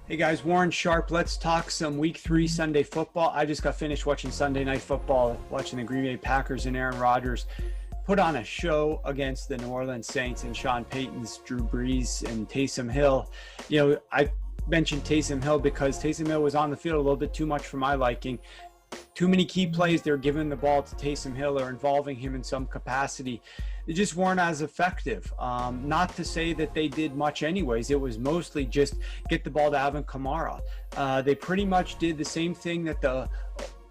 Hey guys, Warren Sharp. Let's talk some Week 3 Sunday football. I just got finished watching Sunday Night Football, watching the Green Bay Packers and Aaron Rodgers put on a show against the New Orleans Saints and Sean Payton's Drew Brees and Taysom Hill. I mentioned Taysom Hill because Taysom Hill was on the field a little bit too much for my liking. Too many key plays, they're giving the ball to Taysom Hill or involving him in some capacity. They just weren't as effective. Not to say that they did much anyways. It was mostly just get the ball to Alvin Kamara. They pretty much did the same thing that the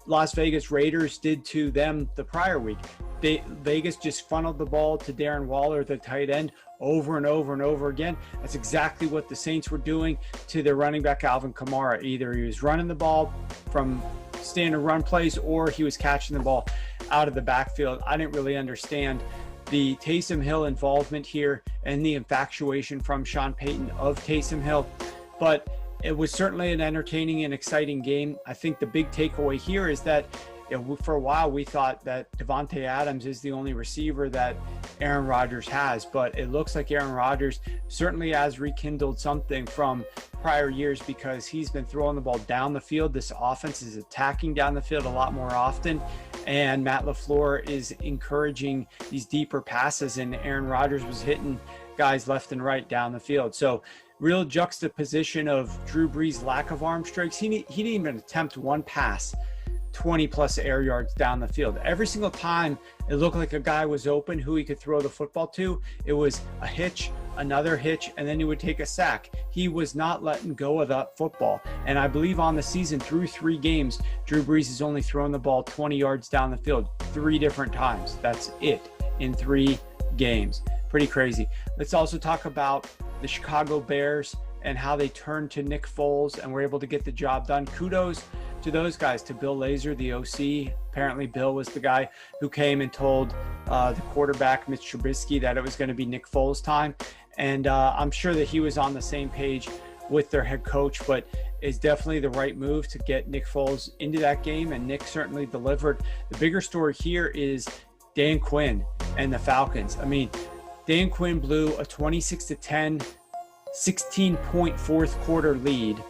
Las Vegas Raiders did to them the prior week. Vegas just funneled the ball to Darren Waller, the tight end, over and over and over again. That's exactly what the Saints were doing to their running back, Alvin Kamara. Either he was running the ball from standard run plays or he was catching the ball out of the backfield. I didn't really understand the Taysom Hill involvement here and the infatuation from Sean Payton of Taysom Hill, but it was certainly an entertaining and exciting game. I think the big takeaway here is that for a while we thought that Devontae Adams is the only receiver that Aaron Rodgers has, but it looks like Aaron Rodgers certainly has rekindled something from prior years because he's been throwing the ball down the field. This offense is attacking down the field a lot more often, and Matt LaFleur is encouraging these deeper passes, and Aaron Rodgers was hitting guys left and right down the field. So real juxtaposition of Drew Brees' lack of arm strength. He didn't even attempt one pass 20 plus air yards down the field. Every single time it looked like a guy was open who he could throw the football to, it was a hitch, another hitch, and then he would take a sack. He was not letting go of that football. And I believe on the season, through 3 games, Drew Brees has only thrown the ball 20 yards down the field 3 different times. That's it in 3 games. Pretty crazy. Let's also talk about the Chicago Bears and how they turned to Nick Foles and were able to get the job done. Kudos to those guys, to Bill Lazor, the OC. Apparently Bill was the guy who came and told the quarterback, Mitch Trubisky, that it was going to be Nick Foles' time. And I'm sure that he was on the same page with their head coach, but it's definitely the right move to get Nick Foles into that game, and Nick certainly delivered. The bigger story here is Dan Quinn and the Falcons. I mean, Dan Quinn blew a 26-10, 16-point fourth quarter lead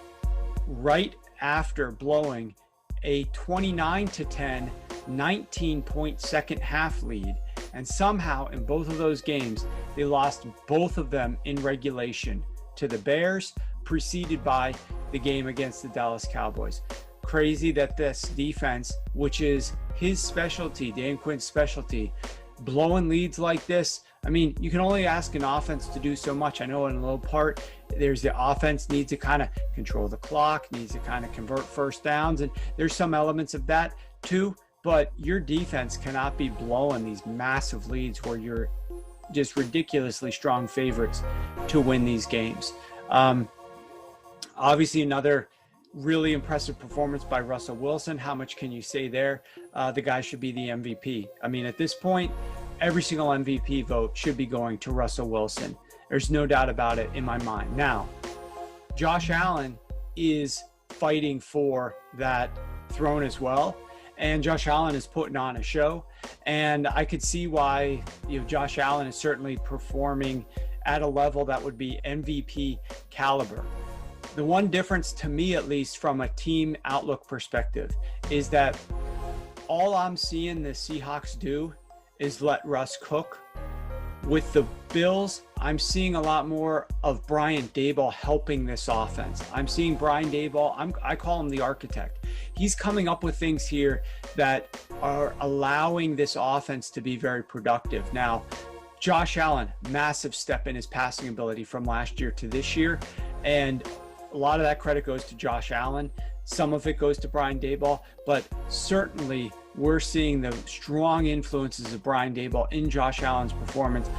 right after blowing a 29-10, 19-point second half lead. And somehow in both of those games, they lost both of them in regulation to the Bears, preceded by the game against the Dallas Cowboys. Crazy that this defense, which is his specialty, Dan Quinn's specialty, blowing leads like this. I mean, you can only ask an offense to do so much. I know in a little part, there's the offense needs to kind of control the clock, needs to kind of convert first downs, and there's some elements of that too, but your defense cannot be blowing these massive leads where you're just ridiculously strong favorites to win these games. Obviously, another really impressive performance by Russell Wilson. How much can you say there? The guy should be the MVP. I mean, at this point, every single MVP vote should be going to Russell Wilson. There's no doubt about it in my mind. Now, Josh Allen is fighting for that throne as well. And Josh Allen is putting on a show. And I could see why, Josh Allen is certainly performing at a level that would be MVP caliber. The one difference, to me at least, from a team outlook perspective, is that all I'm seeing the Seahawks do is let Russ cook. With the Bills, I'm seeing a lot more of Brian Daboll helping this offense. I'm seeing Brian Daboll, I call him the architect. He's coming up with things here that are allowing this offense to be very productive. Now, Josh Allen, massive step in his passing ability from last year to this year, and a lot of that credit goes to Josh Allen. Some of it goes to Brian Daboll, but certainly we're seeing the strong influences of Brian Daboll in Josh Allen's performance.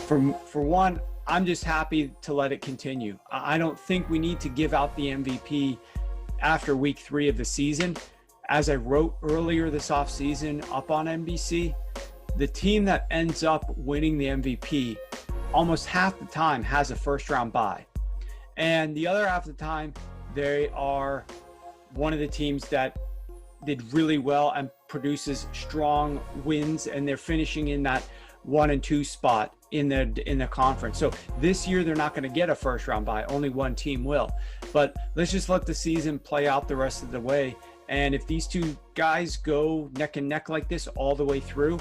For one, I'm just happy to let it continue. I don't think we need to give out the MVP after week 3 of the season. As I wrote earlier this offseason up on NBC, the team that ends up winning the MVP almost half the time has a first round bye. And the other half of the time, they are one of the teams that did really well and produces strong wins, and they're finishing in that 1 and 2 spot in the conference. So this year they're not going to get a first round bye. Only one team will. But let's just let the season play out the rest of the way. And if these two guys go neck and neck like this all the way through,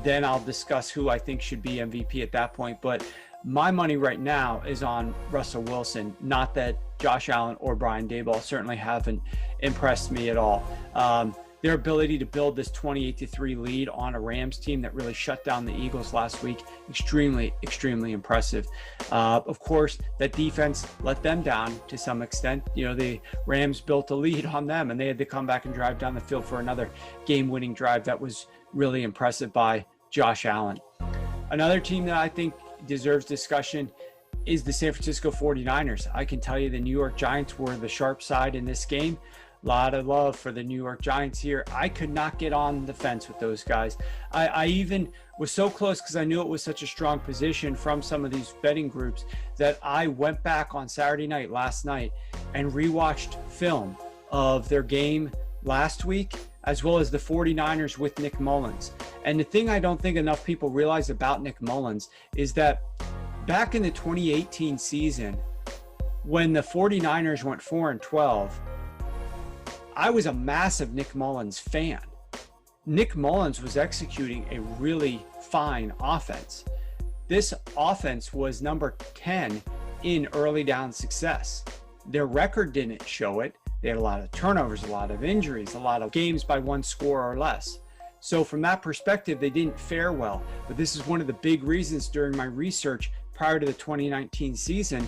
then I'll discuss who I think should be MVP at that point. But my money right now is on Russell Wilson. Not that Josh Allen or Brian Daboll certainly haven't impressed me at all. Their ability to build this 28-3 lead on a Rams team that really shut down the Eagles last week, extremely, extremely impressive. Of course, that defense let them down to some extent. You know, the Rams built a lead on them, and they had to come back and drive down the field for another game-winning drive. That was really impressive by Josh Allen. Another team that I think deserves discussion is the San Francisco 49ers. I can tell you the New York Giants were the sharp side in this game. A lot of love for the New York Giants here. I could not get on the fence with those guys. I even was so close because I knew it was such a strong position from some of these betting groups that I went back on Saturday night, last night, and rewatched film of their game last week, as well as the 49ers with Nick Mullins. And the thing I don't think enough people realize about Nick Mullins is that back in the 2018 season, when the 49ers went 4-12, I was a massive Nick Mullins fan. Nick Mullins was executing a really fine offense. This offense was number 10 in early down success. Their record didn't show it. They had a lot of turnovers, a lot of injuries, a lot of games by one score or less. So from that perspective, they didn't fare well. But this is one of the big reasons during my research prior to the 2019 season,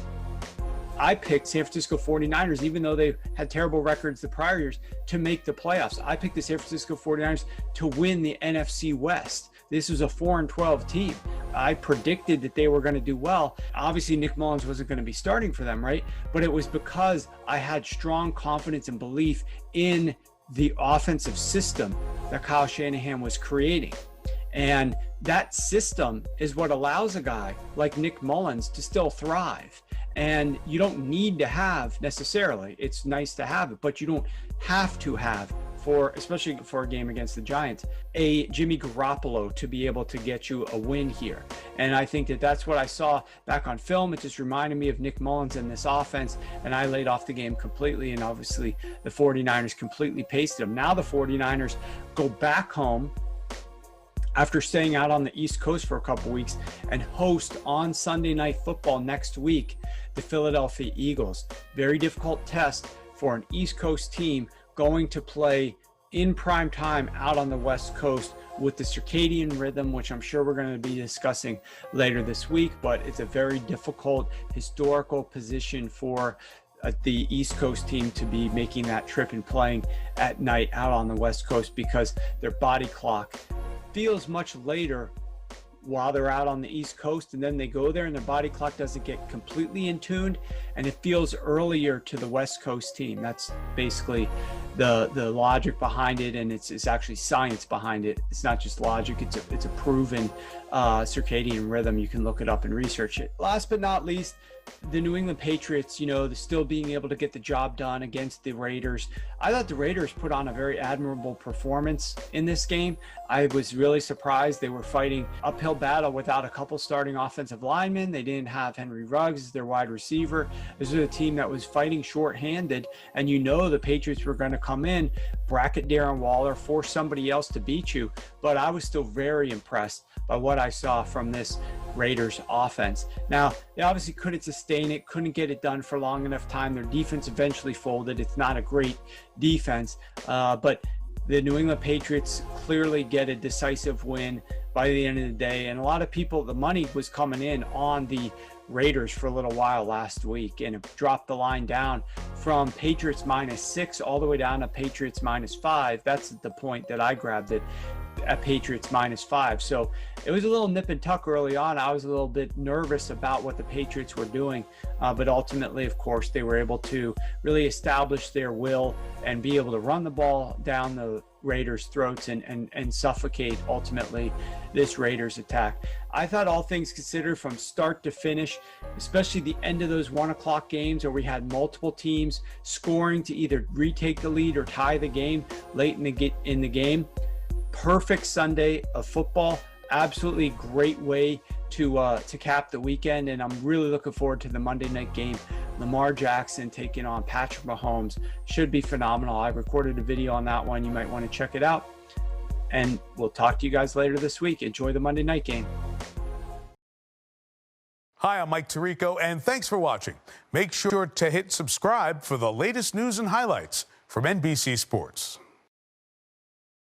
I picked San Francisco 49ers, even though they had terrible records the prior years, to make the playoffs. I picked the San Francisco 49ers to win the NFC West. This was a 4-12 team. I predicted that they were going to do well. Obviously, Nick Mullins wasn't going to be starting for them, right? But it was because I had strong confidence and belief in the offensive system that Kyle Shanahan was creating. And that system is what allows a guy like Nick Mullins to still thrive. And you don't need to have necessarily, it's nice to have it, but you don't have to have, for especially for a game against the Giants, a Jimmy Garoppolo to be able to get you a win here. And I think that that's what I saw back on film. It just reminded me of Nick Mullins in this offense, and I laid off the game completely. And obviously the 49ers completely pasted them. Now the 49ers go back home after staying out on the East Coast for a couple weeks and host on Sunday Night Football next week the Philadelphia Eagles. Very difficult test for an East Coast team going to play in prime time out on the West Coast with the circadian rhythm, which I'm sure we're going to be discussing later this week, but it's a very difficult historical position for the East Coast team to be making that trip and playing at night out on the West Coast because their body clock feels much later while they're out on the East Coast, and then they go there and their body clock doesn't get completely in tuned, and it feels earlier to the West Coast team. That's basically the logic behind it, and it's actually science behind it. It's not just logic, it's a proven circadian rhythm. You can look it up and research it. Last but not least, the New England Patriots, you know, still being able to get the job done against the Raiders. I thought the Raiders put on a very admirable performance in this game. I was really surprised. They were fighting uphill battle without a couple starting offensive linemen. They didn't have Henry Ruggs as their wide receiver. This was a team that was fighting shorthanded, and you know the Patriots were going to come in, bracket Darren Waller, force somebody else to beat you. But I was still very impressed by what I saw from this Raiders offense. Now, they obviously couldn't sustain it, couldn't get it done for long enough time. Their defense eventually folded. It's not a great defense, but the New England Patriots clearly get a decisive win by the end of the day. And a lot of people, the money was coming in on the Raiders for a little while last week, and it dropped the line down from Patriots -6 all the way down to Patriots -5. That's the point that I grabbed it at Patriots -5. So it was a little nip and tuck early on. I was a little bit nervous about what the Patriots were doing, but ultimately, of course, they were able to really establish their will and be able to run the ball down the Raiders' throats and suffocate ultimately this Raiders attack. I thought all things considered from start to finish, especially the end of those 1 o'clock games where we had multiple teams scoring to either retake the lead or tie the game late in the game. Perfect Sunday of football. Absolutely great way to cap the weekend, and I'm really looking forward to the Monday night game. Lamar Jackson taking on Patrick Mahomes should be phenomenal. I recorded a video on that one. You might want to check it out, and we'll talk to you guys later this week. Enjoy the Monday night game. Hi, I'm Mike Tirico, and thanks for watching. Make sure to hit subscribe for the latest news and highlights from NBC Sports.